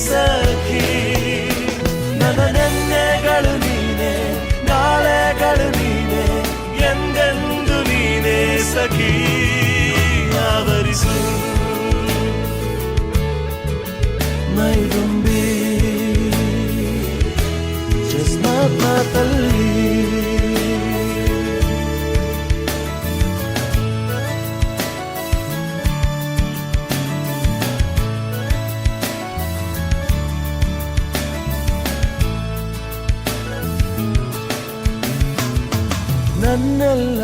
ಸಖಿ ನನ್ನ ನೆನ್ನೆಗಳು ನೀನೆ ನಾಳೆಗಳು ನೀನೆ ಎಂದೆಂದು ನೀನೆ ಸಖಿ ಆವರಿಸು ಮೈದುಂಬಿ ಚಸ್ಮಾತ್ ಮಾತಲ್ಲಿ ನನ್ನೆಲ್ಲ